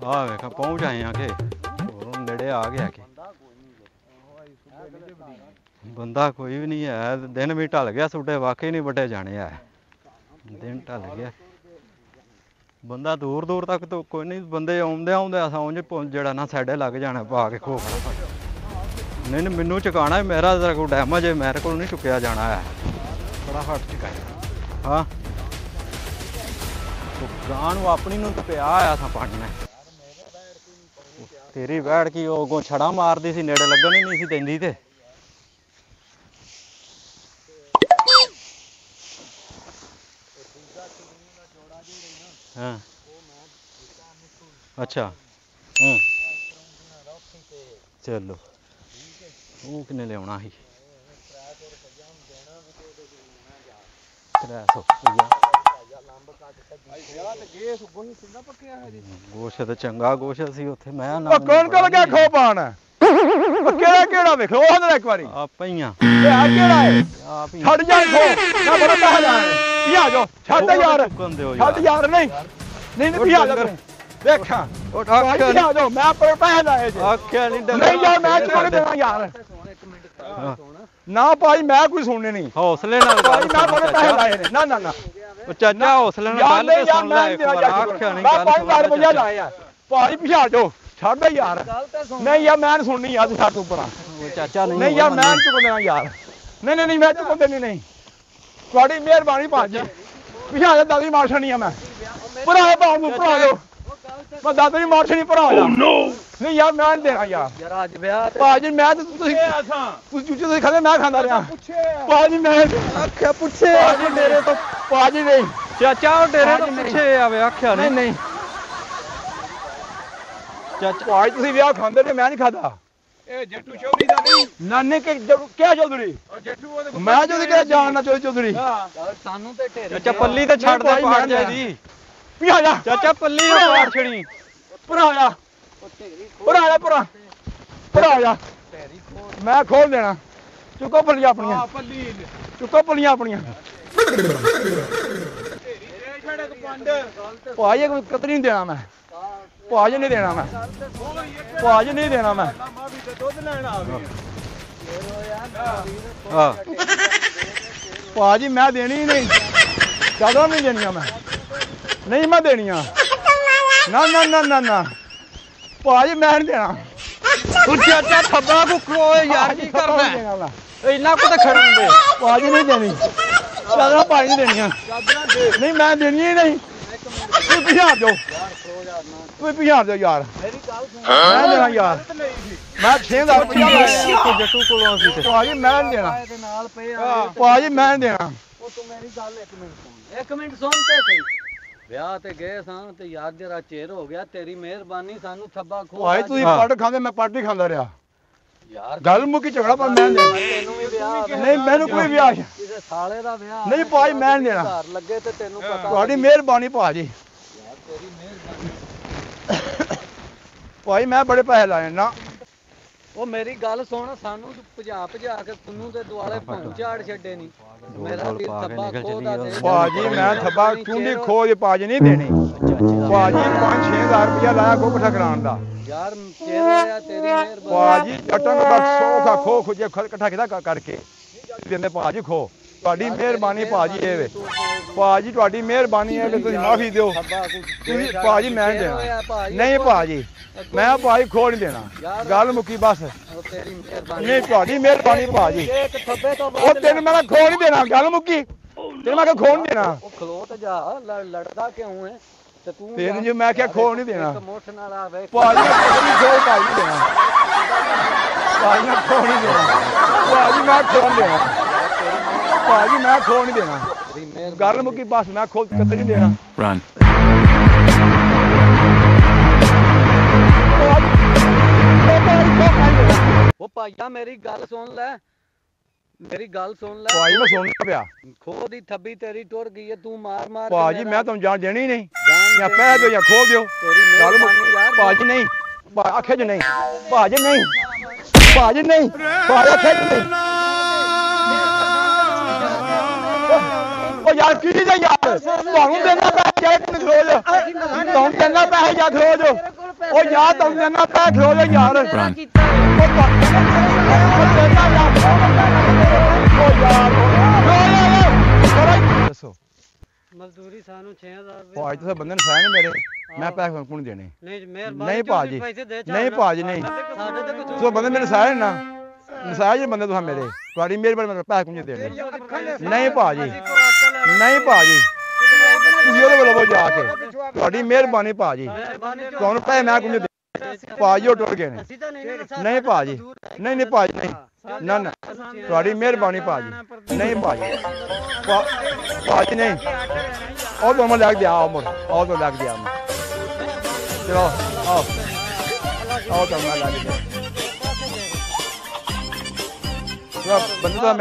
ਆ ਵੇਖਾ ਪਹੁੰਚ ਆਏ ਆ ਕਿ ਨੇੜੇ ਆ ਗਿਆ ਕਿ ਬੰਦਾ ਕੋਈ ਵੀ ਨਹੀਂ ਹੈ। ਦਿਨ ਵੀ ਢਲ ਗਿਆ ਤੁਹਾਡੇ ਵਾਕਈ ਨਹੀਂ ਵੱਡੇ ਜਾਣੇ ਆ। ਦਿਨ ਢਲ ਗਿਆ ਬੰਦਾ ਦੂਰ ਦੂਰ ਤੱਕ ਤਾਂ ਕੋਈ ਨਹੀਂ ਬੰਦੇ ਆਉਂਦੇ ਉਂਝ ਜਿਹੜਾ ਨਾ ਸਾਡੇ ਲੱਗ ਜਾਣਾ ਪਾ ਕੇ ਖੋ ਨਹੀਂ ਨਹੀਂ ਮੈਨੂੰ ਚੁਕਾਉਣਾ ਮੇਰਾ ਜਰਾ ਕੋਈ ਡੈਮੇਜ ਹੈ ਮੇਰੇ ਕੋਲ ਨਹੀਂ ਚੁੱਕਿਆ ਜਾਣਾ ਹੈ ਬੜਾ ਹੱਟ ਚੁਕਾਇਆ ਹਾਂ ਗਾਂ ਨੂੰ ਆਪਣੀ ਨੂੰ ਪਿਆ ਆਇਆ ਥਾਂ ਪਾਣੀ ਨੇ ਤੇਰੀ ਬੈਠ ਕੇ ਉਹ ਅੱਗੋਂ ਛੜਾ ਮਾਰਦੀ ਸੀ ਨੇੜੇ ਲੱਗਣ ਹੀ ਨਹੀਂ ਸੀ ਦਿੰਦੀ ਤੇ हाँ अच्छा चलो वो किन्ने लिया ही 300 गोश्त तो चंगा गोश्त सी उत्थे मैं ना कौन कर गया खो पान केड़ा केड़ा वेखो ओ जरा एक बारी आप ही आ ए आ केड़ा है आप ही छड़ जा खो ना बड़ा कहा जा ये आ जाओ छड़ यार छड़ यार नहीं नहीं नहीं आ जा देखा ओ आख्या आ जाओ मैं पर पैसे लाए जे आख्या नहीं यार मैं छोड़ देना यार ना भाई मैं कोई सुनने नहीं हौसले नाल भाई मैं बड़े पैसे लाए ने ना ना ना ओ चाचा हौसले नाल गल सुन ले एक बार आख्या नहीं गल सुन 5 रुपया लाए यार भाई पिछा जाओ छड़ दे यार नहीं यार मैं सुननी यार छड़ ऊपर चाचा नहीं यार मैं चुक देना यार नहीं नहीं नहीं मैं चुक देनी नहीं थोड़ी मेहरबानी भाजी पिछा जा दादी मार छनी है मैं भरा बाबू भरा दो मैं दादी की मार छनी भरा जा नहीं यार मैं नहीं देना यार आज ब्याह भाजी मैं तुझे खाते मैं खांदा रहा भाजी मैं आख्या पूछे भाजी मेरे तो भाजी नहीं चाचा डेरे तो पूछे आवे आख्या नहीं नहीं चाचा भाई तुसी ब्याह खांदे ने मैं नहीं खाता ए जट्टू चौधरी दा नहीं नाने के क्या चौधरी जट्टू मैं जो के जानना चौधरी हां सानू ते ढेरे चाचा पल्ली ते छड़ दे पाड़ जाई पिया जा चाचा पल्ली ते पाड़ छड़ी भरा जा भरा जा भरा जा मैं खोल देना चुको पल्लियां अपनियां हां पल्ली चुको पल्लियां अपनियां भाई कोई कतरी नहीं देना मैं भाज नहीं देना मैं भाज नहीं देना मैं भाजी मैं देनी ही नहीं ज्यादा नहीं देनिया मैं नहीं मैं देनिया ना ना ना ना ना भाजी मैं नहीं देना चाचा थब्बा कुकरो यार की करना है इन्ना को तो खड़न दे भाजी नहीं देनी ज्यादा भाजी नहीं देनिया नहीं मैं देनी ही नहीं तू पिछाड़ दो तू पिछाड़ दो यार मैं देना यार मैं 6000 रुपया लाया जट्टू कोलों सी ते भाजी मैं नहीं देना ਇਹਦੇ ਨਾਲ ਪਏ ਆ ਭਾਜੀ ਮੈਂ ਨਹੀਂ ਦੇਣਾ ਉਹ ਤੂੰ ਮੇਰੀ ਗੱਲ ਇੱਕ ਮਿੰਟ ਸੁਣ ਤੇ ਸਹੀ ਵਿਆਹ ਤੇ ਗਏ ਸਾਂ ਤੇ ਯਾਰ ਜਰਾ ਚੇਰ ਹੋ ਗਿਆ ਤੇਰੀ ਮਿਹਰਬਾਨੀ ਸਾਨੂੰ ਥੱਬਾ ਖੋ ਭਾਈ ਤੁਸੀਂ ਪੱਟ ਖਾਂਦੇ ਮੈਂ ਪੱਟ ਹੀ ਖਾਂਦਾ ਰਿਹਾ ਯਾਰ ਗੱਲ ਮੁੱਕੀ ਝਗੜਾ ਪਰ ਮੈਂ ਤੈਨੂੰ ਵੀ ਵਿਆਹ ਨਹੀਂ ਮੈਨੂੰ ਕੋਈ ਵਿਆਹ ਕਿਸੇ ਸਾਲੇ ਦਾ ਵਿਆਹ ਨਹੀਂ ਭਾਈ ਮੈਂ ਨਹੀਂ ਦੇਣਾ ਘਰ ਲੱਗੇ ਤੇ ਤੈਨੂੰ ਪਤਾ ਤੁਹਾਡੀ ਮਿਹਰਬਾਨੀ ਭਾਜੀ ਯਾਰ ਤੇਰੀ ਮਿਹਰਬਾਨੀ ਭਾਈ ਮੈਂ ਬੜੇ ਪੈਸੇ ਲਾਏ ਨਾ ਉਹ ਮੇਰੀ ਗੱਲ ਸੁਣ ਸਾਨੂੰ ਭਜਾ ਕੇ ਤੁਹਾਨੂੰ ਦੇ ਦੁਆਲੇ ਪਹੁੰਚਾੜ ਛੱਡੇ ਨਹੀਂ ਮੇਰਾ ਦਿਲ ਥੱਬਾ ਖੋਦਾ ਦੇ ਭਾਜੀ ਮੈਂ ਥੱਬਾ ਚੁੰਡੀ ਖੋਜ ਭਾਜੀ ਨਹੀਂ ਦੇਣੀ ਭਾਜੀ 5-6000 ਰੁਪਇਆ ਲਾਇਆ ਖੋ ਇਕੱਠਾ ਕਰਾਉਣ ਦਾ ਯਾਰ ਚਿਹਰਾ ਤੇਰੀ ਮਿਹਰਬਾਨੀ ਭਾਜੀ ਅਟੰਗ ਦਾ ਸੋਖਾ ਖੋ ਖੁਜੇ ਇਕੱਠਾ ਕੀਤਾ ਕਰਕੇ ਦਿੰਦੇ ਭਾਜੀ ਖੋ ਤੁਹਾਡੀ ਮਿਹਰਬਾਨੀ ਭਾਜੀ ਇਹ ਵੇ ਭਾਜੀ ਤੁਹਾਡੀ ਮਿਹਰਬਾਨੀ ਹੈ ਕਿ ਤੁਸੀਂ ਮਾਫੀ ਦਿਓ ਤੁਸੀਂ ਭਾਜੀ ਮੈਂ ਨਹੀਂ ਦੇਣਾ ਨਹੀਂ ਭਾਜੀ ਮੈਂ ਭਾਈ ਖੋ ਨਹੀਂ ਦੇਣਾ ਗੱਲ ਮੁੱਕੀ ਬਸ ਤੇਰੀ ਮਿਹਰਬਾਨੀ ਨਹੀਂ ਤੁਹਾਡੀ ਮਿਹਰਬਾਨੀ ਭਾਜੀ ਉਹ ਤੈਨੂੰ ਮੈਂ ਖੋ ਨਹੀਂ ਦੇਣਾ ਗੱਲ ਮੁੱਕੀ ਤੈਨੂੰ ਮੈਂ ਖੋ ਨਹੀਂ ਦੇਣਾ ਉਹ ਖਲੋ ਤੇ ਜਾ ਲੜਦਾ ਕਿਉਂ ਹੈ ਤੇ ਤੂੰ ਤੈਨੂੰ ਜੇ ਮੈਂ ਕਿਹਾ ਖੋ ਨਹੀਂ ਦੇਣਾ ਮੁੱਠ ਨਾਲ ਆਵੇ ਭਾਜੀ ਖੋ ਭਾਜੀ ਦੇਣਾ ਭਾਜੀ ਮੈਂ ਖੋ ਨਹੀਂ ਦੇਣਾ ਭਾਜੀ ਮੈਂ ਖੋ ਨਹੀਂ ਦੇਣਾ ਭਾਜੀ ਮੈਂ ਖੋ ਨਹੀਂ ਦੇਣਾ ਗੱਲ ਮੁੱਕੀ ਬਸ ਮੈਂ ਖੋ ਕਿਤੇ ਨਹੀਂ ਦੇਣਾ ਰਨ ਉਹ ਭਾਈਆ ਮੇਰੀ ਗੱਲ ਸੁਣ ਲੈ ਭਾਈ ਮੈਂ ਸੁਣਦਾ ਪਿਆ ਖੋ ਦੀ ਥੱਬੀ ਤੇਰੀ ਟੁਰ ਗਈ ਹੈ ਤੂੰ ਮਾਰ ਭਾਜੀ ਮੈਂ ਤੁਹਾਨੂੰ ਜਾਣ ਦੇਣੀ ਨਹੀਂ ਜਾਂ ਪੈ ਦਿਓ ਜਾਂ ਖੋ ਦਿਓ ਗੱਲ ਭਾਜੀ ਨਹੀਂ ਆਖੇ ਜੀ ਨਹੀਂ ਭਾਜੀ ਨਹੀਂ ਭਾਜੀ ਨਹੀਂ ਆਖੇ ਜੀ ਨਹੀਂ ਉਹ ਯਾਰ ਕੀ ਜਾ ਯਾਰ ਤੁਹਾਨੂੰ ਦੇਣਾ ਪੈ ਜਾ ਖਰੋਜ ਤੁਹਾਨੂੰ ਦੇਣਾ ਪੈ ਜਾ ਖਰੋਜ ਪੈਸੇ ਉਹ ਯਾਰ ਤੁਹਾਨੂੰ ਦੇਣਾ ਪੈ ਖਲੋ ਜਾ ਯਾਰ ਤੇਰਾ ਕੀਤਾ ਦੱਸੋ ਮਜ਼ਦੂਰੀ ਸਾਨੂੰ 6000 ਭਾਜੀ ਤੁਸੀਂ ਬੰਦੇ ਨੂੰ ਸਾਇਨ ਮੇਰੇ ਮੈਂ ਪੈਸੇ ਕੋਣ ਦੇਣੇ ਨਹੀਂ ਮਿਹਰਬਾਨੀ ਨਹੀਂ ਭਾਜੀ ਪੈਸੇ ਦੇ ਨਹੀਂ ਭਾਜੀ ਨਹੀਂ ਸਾਡੇ ਤੇ ਕੁਝ ਤੁਸੀਂ ਬੰਦੇ ਮੈਨੂੰ ਸਾਇਨ ਨਾ ਨਸਾਇਜ ਬੰਦੇ ਤੁਸੀਂ ਮੇਰੇ ਤੁਹਾਡੀ ਮਿਹਰਬਾਨੀ ਮੈਂ ਪੈਸੇ ਕੋਣ ਦੇਣੇ ਨਹੀਂ ਭਾਜੀ ਨਹੀਂ ਭਾਜੀ ਤੁਸੀਂ ਉਹਦੇ ਕੋਲ ਬੋ ਜਾ ਕੇ ਤੁਹਾਡੀ ਮਿਹਰਬਾਨੀ ਭਾਜੀ ਤੁਹਾਨੂੰ ਪੈਸੇ ਮੈਂ ਕੋਣ ਦੇ ਭਾਜੀ ਉਹ ਟੁੱਟ ਗਏ ਨੇ ਨਹੀਂ ਭਾਜੀ ਨਹੀਂ ਨਹੀਂ ਭਾਜੀ ਨਹੀਂ ਨਾ ਨਾ ਤੁਹਾਡੀ ਮਿਹਰਬਾਨੀ ਭਾਜੀ ਨਹੀਂ ਭਾਜੀ ਭਾਜੀ ਨਹੀਂ ਉਹ ਤੋਂ ਮੈਂ ਲੱਗ ਗਿਆ ਆਉਂ ਉਹ ਤੋਂ ਲੱਗ ਗਿਆ ਮੈਂ ਚਲੋ ਆਓ ਆਓ ਤਾਂ ਮੈਂ ਲੱਗ ਗਿਆ ਬੰਦਾ